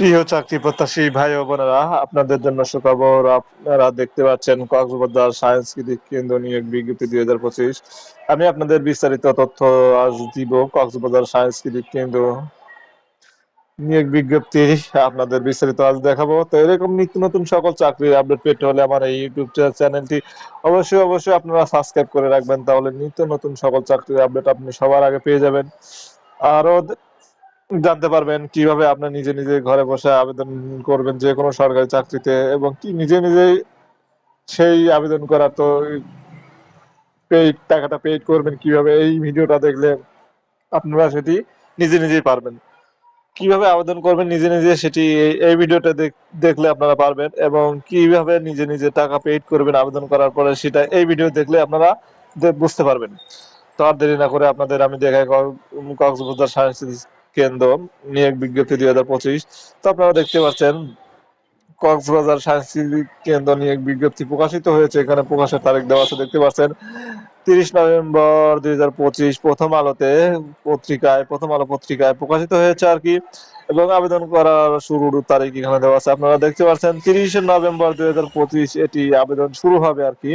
প্রিয় চাকরি প্রত্যাশী ভাই ও বোনেরা, আপনাদের জন্য সুখবর। আপনারা দেখতে পাচ্ছেন কক্সবাজার সাংস্কৃতিক কেন্দ্র নিয়োগ বিজ্ঞপ্তি 2025। আমি আপনাদের বিস্তারিত তথ্য আজ দিব। কক্সবাজার সাংস্কৃতিক কেন্দ্র নিয়োগ বিজ্ঞপ্তি আপনাদের বিস্তারিত আজ দেখাবো। তো এরকম নিত্য নতুন সকল চাকরির আপডেট পেতে হলে আমার এই ইউটিউব চ্যানেলটি অবশ্যই আপনারা সাবস্ক্রাইব করে রাখবেন, তাহলে নিত্য নতুন সকল চাকরির আপডেট আপনি সবার আগে পেয়ে যাবেন। আরো জানতে পারবেন কিভাবে আপনার নিজে নিজে ঘরে বসে আবেদন করবেন যে কোনো সরকারি চাকরিতে, এবং কি নিজে নিজেই সেই আবেদন করা তো পেইড টাকাটা পেইড করবেন কিভাবে, এই ভিডিওটা দেখলে আপনারা সেটি নিজে নিজেই পারবেন। কিভাবে আবেদন করবেন নিজে নিজে সেটি এই ভিডিওটা দেখলে আপনারা পারবেন, এবং কিভাবে নিজে নিজে টাকা পেইড করবেন আবেদন করার পরে সেটা এই ভিডিও দেখলে আপনারা বুঝতে পারবেন। তো আর দেরি না করে আপনাদের আমি দেখাই কক্সবাজার সাংস্কৃতিক কেন্দ্র নিয়োগ বিজ্ঞপ্তি 2025। তো আপনারা দেখতে পাচ্ছেন কক্সবাজার সাংস্কৃতিক কেন্দ্র নিয়োগ বিজ্ঞপ্তি প্রকাশিত হয়েছে। এখানে প্রকাশের তারিখ দেওয়া আছে, দেখতে পাচ্ছেন 30 নভেম্বর 2025 প্রথম আলো পত্রিকায় প্রকাশিত হয়েছে আর কি। এবং আবেদন করার শুরুর তারিখ এখানে দেওয়া আছে, আপনারা দেখতে পাচ্ছেন 30 নভেম্বর 2025 এটি আবেদন শুরু হবে আর কি।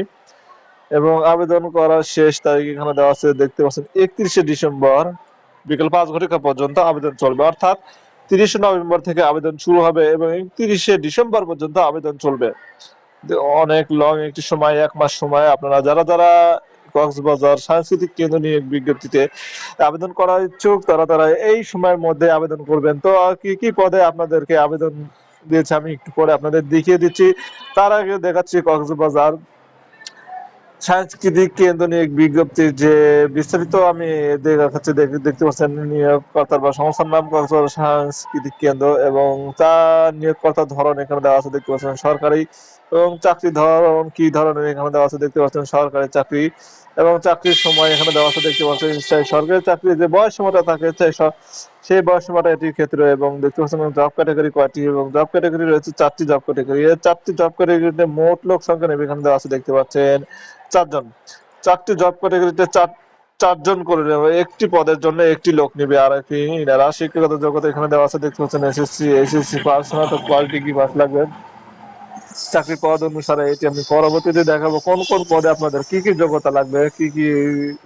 এবং আবেদন করার শেষ তারিখ এখানে দেওয়া আছে, দেখতে পাচ্ছেন 31 ডিসেম্বর বিকেল 5 ঘটিকা পর্যন্ত আবেদন চলবে। অর্থাৎ 30 নভেম্বর থেকে আবেদন শুরু হবে এবং 31 ডিসেম্বর পর্যন্ত আবেদন চলবে। অনেক লং একটি সময়, 1 মাস সময়। আপনারা যারা যারা কক্সবাজার সাংস্কৃতিক কেন্দ্র নিয়োগ বিজ্ঞপ্তিতে আবেদন করার ইচ্ছুক তারা এই সময়ের মধ্যে আবেদন করবেন। তো কি কি পদে আপনাদেরকে আবেদন দিয়েছে আমি একটু পরে আপনাদের দেখিয়ে দিচ্ছি। তার আগে দেখাচ্ছি কক্সবাজার সাংস্কৃতিক কেন্দ্র নিয়োগ বিজ্ঞপ্তির যে বিস্তারিত আমি দেখাচ্ছি। দেখতে পাচ্ছেন নিয়োগকর্তার বা সংস্থার নাম কক্সবাজার সাংস্কৃতিক কেন্দ্র, এবং তার নিয়োগকর্তার ধরন এখানে দেওয়া আছে, দেখতে পাচ্ছেন সরকারি। এবং চাকরির ধরন কি ধরনের এখানে দেওয়া আছে, দেখতে পাচ্ছেন সরকারি চাকরি। এবং চাকরির সময় এখানে দেওয়া আছে, দেখতে পাচ্ছেন সরকারি চাকরির যে বয়স সীমাটা থাকে সেই বয়স সীমাটা এটির ক্ষেত্রে। এবং দেখতে পাচ্ছেন জব ক্যাটাগরি কয়টি, এবং জব ক্যাটাগরি রয়েছে 4টি জব ক্যাটাগরি। এই 4টি জব ক্যাটাগরিতে মোট লোক সংখ্যা নেবে এখানে দেওয়া আছে, দেখতে পাচ্ছেন 4 জন। 4টি জব ক্যাটাগরিতে চারজন করে নেবে, একটি পদের জন্য একটি লোক নেবে। আর কি এনারা শিক্ষাগত যোগ্যতা এখানে দেওয়া আছে, দেখতে পাচ্ছেন এসএসসি পাস, তো কোয়ালিটি কি পাস লাগবে। চাকরি পদ অনুসারে এটি আমি পরবর্তীতে দেখাবো কোন কোন পদে আপনাদের কি কি যোগ্যতা লাগবে, কি কি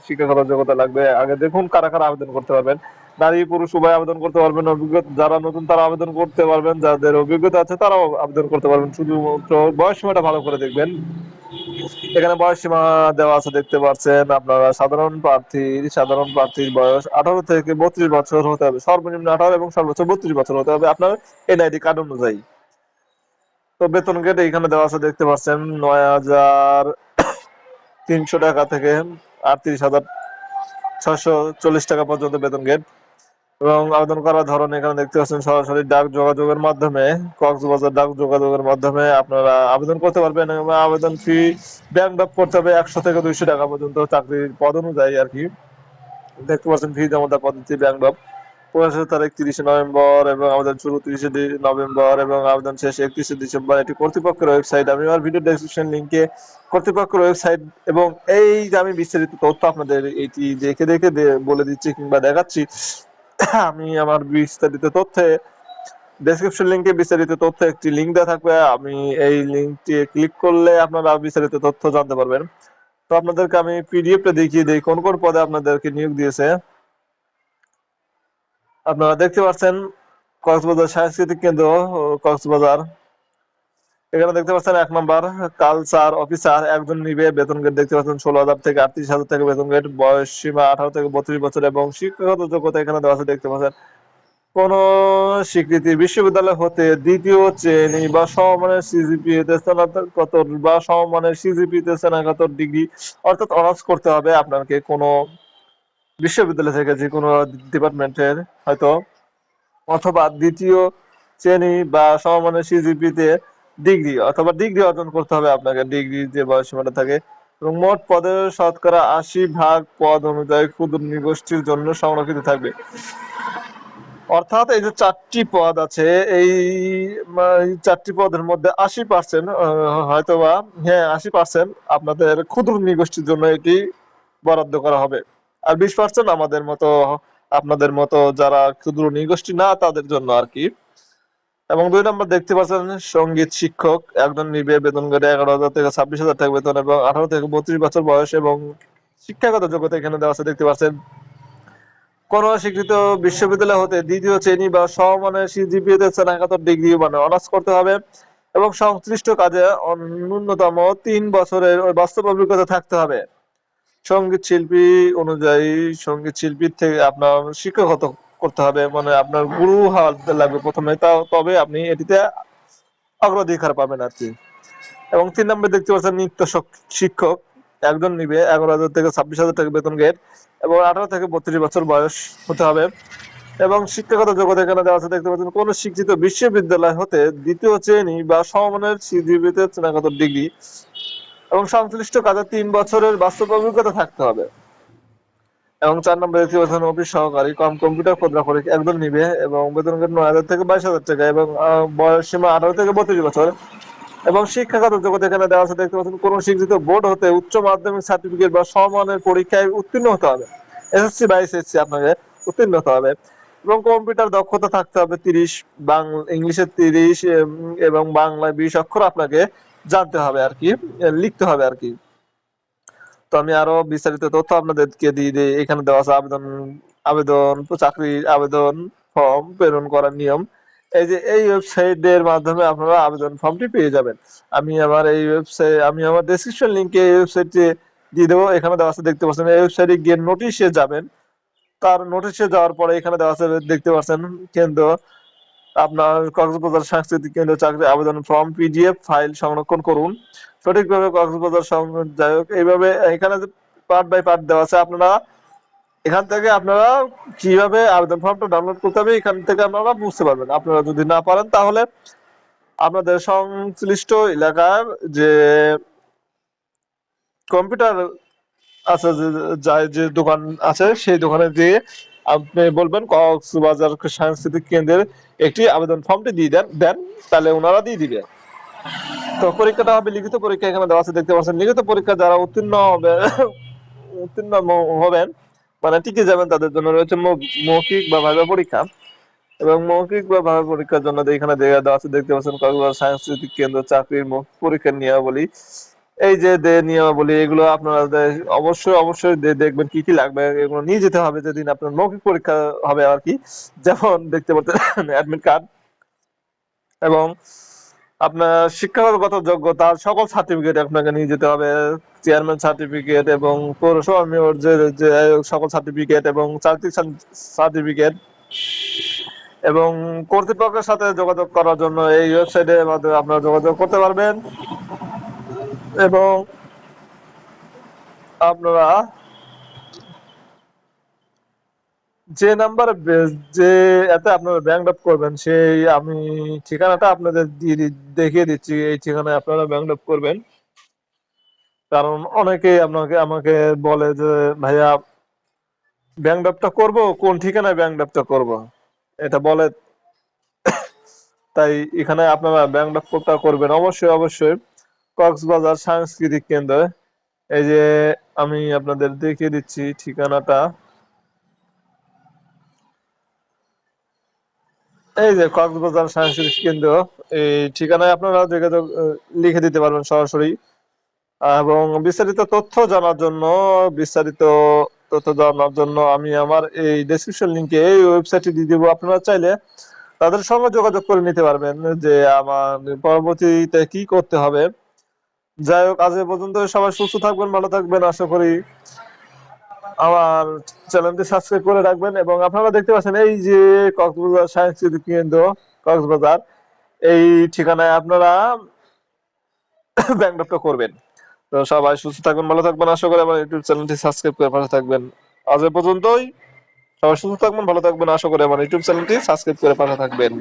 শিক্ষাগত যোগ্যতা লাগবে। আগে দেখুন কারা কারা আবেদন করতে পারবেন। নারী পুরুষ উভয় আবেদন করতে পারবেন। অভিজ্ঞতা যারা নতুন তারা আবেদন করতে পারবেন, যাদের অভিজ্ঞতা আছে তারাও আবেদন করতে পারবেন। শুধুমাত্র বয়স সীমাটা ভালো করে দেখবেন। এখানে বয়স সীমা দেওয়া আছে, দেখতে পাচ্ছেন আপনারা। সাধারণ প্রার্থীর বয়স 18 থেকে 32 বছর হতে হবে, সর্বনিম্ন 18 এবং সর্বোচ্চ 32 বছর হতে হবে আপনার এনআইডি কার্ড অনুযায়ী। তো বেতন গেট এইখানে দেওয়া আছে, দেখতে পাচ্ছেন 9,300 টাকা থেকে 38,640 টাকা পর্যন্ত বেতন গেট। এবং আবেদন করার ধরন এখানে দেখতে পাচ্ছেন সরাসরি ডাক যোগাযোগের মাধ্যমে, কক্সবাজার ডাক যোগাযোগের মাধ্যমে আপনারা আবেদন করতে পারবেন। এবং আবেদন ফি ব্যাংক ড্রাফট করতে হবে 100 থেকে 200 টাকা পর্যন্ত চাকরির পদ অনুযায়ী আর কি। দেখতে পাচ্ছেন ফি জমা দেওয়ার পদ্ধতি ব্যাংক ড্রাফট। প্রকাশের তারিখ 30 নভেম্বর এবং আবেদন শুরু 30 নভেম্বর এবং আবেদন শেষ 31 ডিসেম্বর। এটি কর্তৃপক্ষের ওয়েবসাইট, আমি আমার ভিডিও ডেসক্রিপশন লিঙ্কে কর্তৃপক্ষের ওয়েবসাইট এবং এই যে আমি বিস্তারিত তথ্য আপনাদের এটি দেখে দেখে বলে দিচ্ছি কিংবা দেখাচ্ছি। আমি আমার বিস্তারিত তথ্যে ডেসক্রিপশন লিঙ্কে বিস্তারিত তথ্য একটি লিঙ্ক দেওয়া থাকবে, আমি এই লিঙ্কটি ক্লিক করলে আপনারা বিস্তারিত তথ্য জানতে পারবেন। তো আপনাদেরকে আমি পিডিএফটা দেখিয়ে দিই কোন কোন পদে আপনাদেরকে নিয়োগ দিয়েছে। আপনারা দেখতে পাচ্ছেন কক্সবাজার সাংস্কৃতিক কেন্দ্র কক্সবাজার। এখানে দেখতে পাচ্ছেন 1 নম্বর কালচার অফিসার, একজন নিবে। বেতন গেট দেখতে পাচ্ছেন 16,000 থেকে 38,000 থেকে বেতন গেট। বয়স সীমা 18 থেকে 32 বছর এবং শিক্ষাগত যোগ্যতা এখানে দেওয়া আছে, দেখতে পাচ্ছেন কোন স্বীকৃতি বিশ্ববিদ্যালয় হতে দ্বিতীয় শ্রেণী বা সমমানের সিজিপিএতে স্নাতকোত্তর বা সমমানের সিজিপিএতে স্নাতকোত্তর ডিগ্রি, অর্থাৎ অনার্স করতে হবে আপনাকে কোন বিশ্ববিদ্যালয় থেকে, যে কোনো ডিপার্টমেন্টের হয়তো, অথবা দ্বিতীয় শ্রেণী বা সমমানের সিজিপিতে ডিগ্রি অথবা ডিগ্রি অর্জন করতে হবে আপনাকে, ডিগ্রি যে বয়সসীমাটা থাকে। এবং মোট পদের শতকরা 80% পদ অনুযায়ী ক্ষুদ্র নৃগোষ্ঠীর জন্য সংরক্ষিত থাকবে। অর্থাৎ এই যে 4টি পদ আছে, এই 4টি পদের মধ্যে 80% হয়তোবা, হ্যাঁ 80% আপনাদের ক্ষুদ্র নৃগোষ্ঠীর জন্য এটি বরাদ্দ করা হবে। আর 20% আমাদের মতো, আপনাদের মতো যারা ক্ষুদ্র নৃগোষ্ঠী না তাদের জন্য আর কি। এবং 2 নম্বর দেখতে পাচ্ছেন সঙ্গীত শিক্ষক একজন নিবে, বেতন করে 11,000 থেকে 26,000 টাকা বেতন এবং 18 থেকে 32 বছর বয়স এবং শিক্ষাগত যোগ্যতা এখানে দেওয়া আছে দেখতে পাচ্ছেন। কোন স্বীকৃত বিশ্ববিদ্যালয় হতে দ্বিতীয় শ্রেণী বা সমমানের সিজিপিএতে স্নাতক ডিগ্রি মানে অনার্স করতে হবে এবং সংশ্লিষ্ট কাজে ন্যূনতম 3 বছরের বাস্তব অভিজ্ঞতা থাকতে হবে। সঙ্গীত শিল্পী অনুযায়ী সঙ্গীত শিল্পীর থেকে আপনার শিক্ষাগত করতে হবে, মানে আপনার গুরু হওয়া লাগবে প্রথমে, তবে আপনি এটিতে অগ্রাধিকার পাবেন আর কি। এবং 3 নম্বরে দেখতে পাচ্ছেন নৃত্য শিক্ষক একজন নিবে, 11,000 থেকে 26,000 টাকা বেতন গ্রেড এবং 18 থেকে 32 বছর বয়স হতে হবে এবং শিক্ষাগত যোগ্যতা এখানে দেওয়া আছে দেখতে পাচ্ছেন। কোন শিক্ষিত বিশ্ববিদ্যালয় হতে দ্বিতীয় শ্রেণী বা সমমানের সিজিপিএতে স্নাতক ডিগ্রি এবং সংশ্লিষ্ট কাজে 3 বছরের বাস্তব অভিজ্ঞতা থাকতে হবে। এবং 4 নম্বরে দেখতে পাচ্ছেন অফিস সহকারী কম্পিউটার প্রোগ্রামার একজন নিবে এবং বেতন গ্রেড 9,000 থেকে 22,000 টাকা এবং বয়স সীমা 18 থেকে 32 বছর এবং শিক্ষাগত যোগ্যতা এখানে দেওয়া আছে দেখতে পাচ্ছেন। কোন স্বীকৃত বোর্ড হতে উচ্চ মাধ্যমিক সার্টিফিকেট বা সমমানের পরীক্ষায় উত্তীর্ণ হতে হবে, এসএসসি বা এসএসসি আপনাকে উত্তীর্ণ হতে হবে এবং কম্পিউটার দক্ষতা থাকতে হবে 30, ইংলিশে 30 এবং বাংলায় 20 অক্ষর আপনাকে জানতে হবে আর কি, লিখতে হবে আর কি। তো আমি আরো বিস্তারিত তথ্য আপনাদেরকে দিয়ে দিই। এখানে দেওয়া আছে আবেদন চাকরির আবেদন ফর্ম প্রেরণ করার নিয়ম। এই যে এই ওয়েবসাইটের মাধ্যমে আপনারা আবেদন ফর্মটি পেয়ে যাবেন। আমি আমার ডেসক্রিপশন লিংকে এই ওয়েবসাইটটি দিয়ে দেবো। এখানে দেওয়া আছে দেখতে পাচ্ছেন। এই ওয়েবসাইটে গিয়ে নোটিশে যাবেন। তার নোটিশে যাওয়ার পরে এখানে দেওয়া আছে দেখতে পাচ্ছেন কেন্দ্র আপনার কক্সবাজার সাংস্কৃতিক কেন্দ্র চাকরি আবেদন ফর্ম পিডিএফ ফাইল সংরক্ষণ করুন সঠিকভাবে কক্সবাজার যাই হোক এইভাবে এখানে পার্ট বাই পার্ট দেওয়া আছে। আপনারা এখান থেকে আপনারা কিভাবে আবেদন ফর্মটা ডাউনলোড করতে হবে এখান থেকে আপনারা বুঝতে পারবেন। আপনারা যদি না পারেন তাহলে আপনাদের সংশ্লিষ্ট এলাকার যে কম্পিউটার আছে, যে দোকান আছে সেই দোকানে গিয়ে আপনি বলবেন কক্সবাজার সাংস্কৃতিক কেন্দ্রের একটি আবেদন ফর্মটি দিয়ে দেন, তাহলে ওনারা দিয়ে দিবে। তো পরীক্ষাটা হবে লিখিত পরীক্ষা এখানে দেওয়া আছে দেখতে পাচ্ছেন। লিখিত পরীক্ষা যারা উত্তীর্ণ হবেন মানে টিকে যাবেন তাদের জন্য রয়েছে মৌখিক বা ভাইভা পরীক্ষা এবং মৌখিক বা ভাইভা পরীক্ষার জন্য এখানে দেওয়া আছে দেখতে পাচ্ছেন কক্সবাজার সাংস্কৃতিক কেন্দ্র চাকরির মৌখিক পরীক্ষার নিয়মাবলী। এই যে নিয়মাবলী এগুলো আপনারা অবশ্যই দেখবেন কি কি লাগবে, এগুলো নিয়ে যেতে হবে যেদিন আপনার মৌখিক পরীক্ষা হবে আর কি। যেমন দেখতে পাচ্ছেন অ্যাডমিট কার্ড এবং আপনার শিক্ষাগত যোগ্যতা সকল সার্টিফিকেট আপনাকে নিয়ে যেতে হবে, চেয়ারম্যান সার্টিফিকেট এবং পৌরসভা মেয়র যে সকল সার্টিফিকেট এবং চাকরির সার্টিফিকেট এবং কর্তৃপক্ষের সাথে যোগাযোগ করার জন্য এই ওয়েবসাইটের মাধ্যমে আপনারা যোগাযোগ করতে পারবেন এবং আপনারা যে নাম্বার যে এতে আপনারা ব্যাংক ড্রাফট করবেন সেই আমি ঠিকানাটা আপনাদের দেখিয়ে দিচ্ছি। এই ঠিকানায় আপনারা ব্যাংক ড্রাফট করবেন, কারণ অনেকেই আমাকে বলে যে ভাইয়া ব্যাংক ড্রাফটটা করবো কোন ঠিকানায় ব্যাংক ড্রাফটটা করবো এটা বলে, তাই এখানে আপনারা ব্যাংক ড্রাফটটা করবেন অবশ্যই কক্সবাজার সাংস্কৃতিক কেন্দ্রে। এই যে আমি আপনাদের দেখিয়ে দিচ্ছি ঠিকানাটা, এই যে কক্সবাজার সাংস্কৃতিক কেন্দ্র, এই ঠিকানায় আপনারা যোগাযোগ লিখে দিতে পারবেন সরাসরি। এবং বিস্তারিত তথ্য জানার জন্য আমি আমার এই ডেসক্রিপশন লিংকে এই ওয়েবসাইটটি দিয়ে দেবো। আপনারা চাইলে তাদের সঙ্গে যোগাযোগ করে নিতে পারবেন যে আমার পরবর্তীতে কি করতে হবে। যাই হোক আজ এ পর্যন্ত, সবাই সুস্থ থাকবেন, ভালো থাকবেন। আশা করি আমার চ্যানেলটি সাবস্ক্রাইব করে রাখবেন এবং আপনারা দেখতে পাচ্ছেন এই যে কক্সবাজার সাংস্কৃতিক কেন্দ্র কক্সবাজার, এই ঠিকানায় আপনারা ব্যাংক ড্রাফটটা করবেন। তো সবাই সুস্থ থাকবেন, ভালো থাকবেন। আশা করি আমার ইউটিউব চ্যানেলটি সাবস্ক্রাইব করে পাশে থাকবেন। আজ এ পর্যন্তই, সবাই সুস্থ থাকবেন, ভালো থাকবেন। আশা করি আমার ইউটিউব চ্যানেলটি সাবস্ক্রাইব করে পাশে থাকবেন।